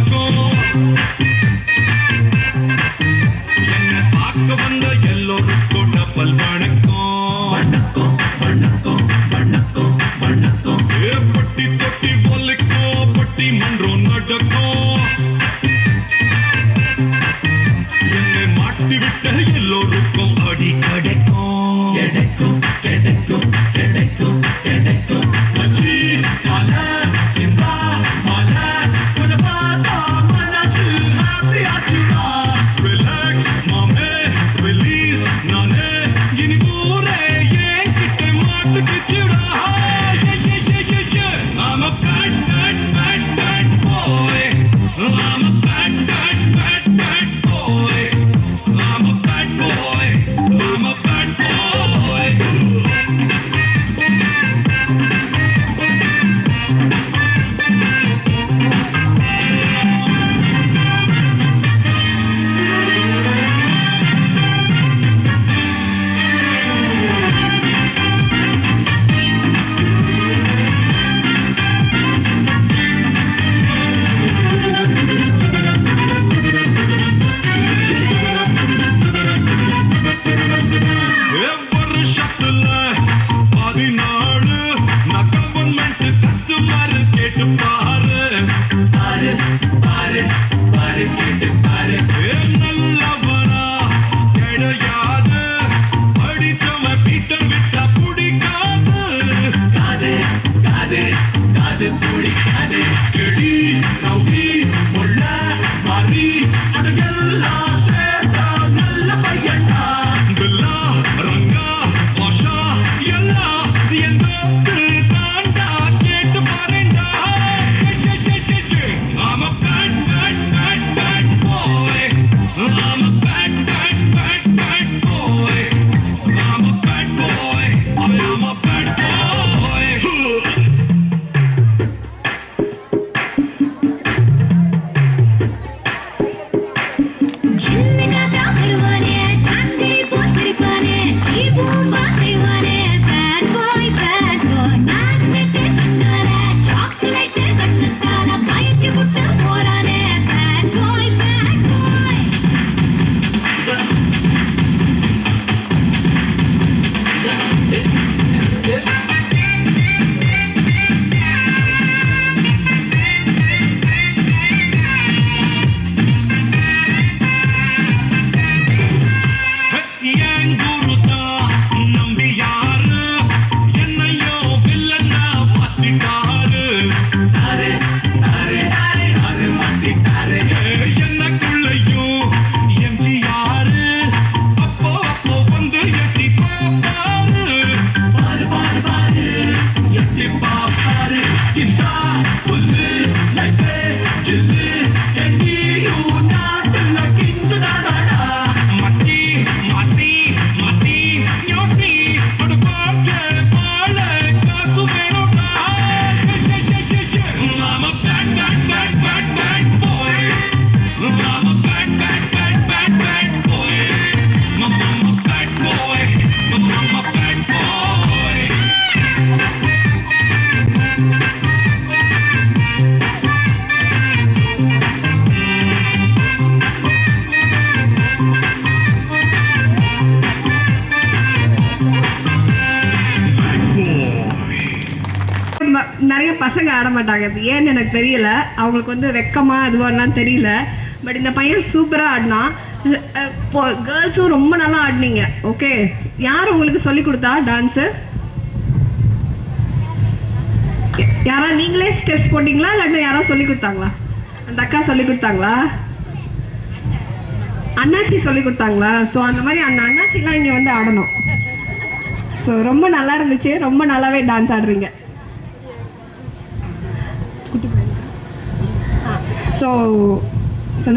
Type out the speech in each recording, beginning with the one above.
வணக்கம் என்ன பார்க்க வந்த எல்லோருக்கும் டபுள் வணக்கம் வணக்கம் வணக்கம் வணக்கம் வணக்கம் பட்டி தொட்டி பொல்லிக்கோ பட்டி மன்றம் நடக்கும் என்னை மாட்டி விட்ட எல்லோருக்கும் அடி கிடைக்கும் கிடைக்கும் கிடைக்கும் கிடைக்கும் கிடைக்கும் மச்சி மலை இந்த மலை உன்னை பார்த்தா மனசு ஹாப்பி ஆச்சுடா ரிலாக்ஸ் மாமே ரிலீஸ் நானே இனி ஊரே ஏன் கிட்ட மாட்டுக்குச்சுடா I'm a bad, bad, bad, bad boy. I'm a bad, bad, bad, bad boy. I'm a bad boy. I'm a bad boy. வருஷத்துல 14 நான் கவர்மெண்ட் கஸ்டமர் கேட்டு பாரு பாரு பாரு பாரு கேட்டு பாரு நல்லவனா கிடையாது படிச்சவன் பீட்டர் விட்டா பிடிக்காது காது காது காது பிடிக்காது கிளி ரவுடி முள்ள மாறி அதுக்கெல்லாம் சேர்த்தா நல்ல பையன்டா பில்லா ரங்கா பாஷா எல்லாம் என் தோத்து தாண்டா கேட்டு பாருண்டா I'm a bad, bad, bad, bad boy. I'm a bad, bad, bad, bad boy. I'm a bad boy. I'm a bad boy. ஜில்லுனா வருவானே Shanti போசிரிப்பானே Jeeboomba செய்வானே bad boy நாத்திட்டு கண்ணால சாக்லேட் கண்ணத்தால பயத்தி விட்டு போறானே bad boy என் குருதான் நம்பி யாரு என்னையோ வில்லன்னா மாத்திட்டாரு என்னக்குள்ளையும் எம்ஜிஆரு அப்போ அப்போ வந்து எட்டி பாப்பாரு பாரு பாரு பாரு எட்டி பாப்பாரு கிட்டா புல்லு லைஃபே ஜில்லு எங்கேயும் நாட்டுல கிண்டுதாடா மச்சி மாத்தி மாத்தி யோசி ஒரு பாட்டு பாட காசு வேணும்டா I'm a bad, bad, bad, bad, bad boy. I'm a bad, bad, bad, bad, bad boy. I'm a bad boy. I'm a bad boy. நிறைய பசங்க ஆட மாட்டாங்க. அது ஏன்னு எனக்கு தெரியல. அவங்களுக்கு வந்து வெக்கமா அதுவாலாம் தெரியல. பட் இந்த பையன் சூப்பரா ஆடினா. கேர்ள்ஸும் ரொம்ப நல்லா ஆடினீங்க. ஓகே, யார் உங்களுக்கு சொல்லி கொடுத்தா டான்ஸு? யாரா நீங்களே ஸ்டெப்ஸ் போட்டீங்களா இல்லாட்டி யாரா சொல்லி கொடுத்தாங்களா? அந்த அக்கா சொல்லி கொடுத்தாங்களா? அண்ணாச்சி சொல்லி கொடுத்தாங்களா? ஸோ அந்த மாதிரி அந்த அண்ணாச்சிலாம் இங்கே வந்து ஆடணும். ஸோ ரொம்ப நல்லா இருந்துச்சு. ரொம்ப நல்லாவே டான்ஸ் ஆடுறீங்க. ஸோ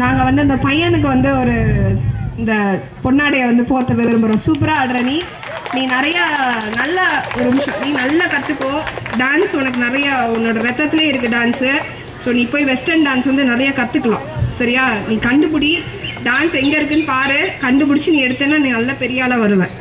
நாங்கள் வந்து இந்த பையனுக்கு வந்து ஒரு இந்த பொன்னாடையை வந்து போத்த விரும்புகிறோம். சூப்பராக ஆடுற நீ நிறையா நல்ல ஒரு நிமிஷம் நீ நல்லா கற்றுக்கோ. டான்ஸ் உனக்கு நிறையா உன்னோட ரத்தத்துலேயே இருக்குது டான்ஸு. ஸோ நீ போய் வெஸ்டர்ன் டான்ஸ் வந்து நிறையா கற்றுக்கலாம். சரியா? நீ கண்டுபிடி டான்ஸ் எங்கே இருக்குன்னு பாரு. கண்டுபிடிச்சி நீ எடுத்தேன்னா நீ நல்ல பெரிய ஆளாக வருவேன்.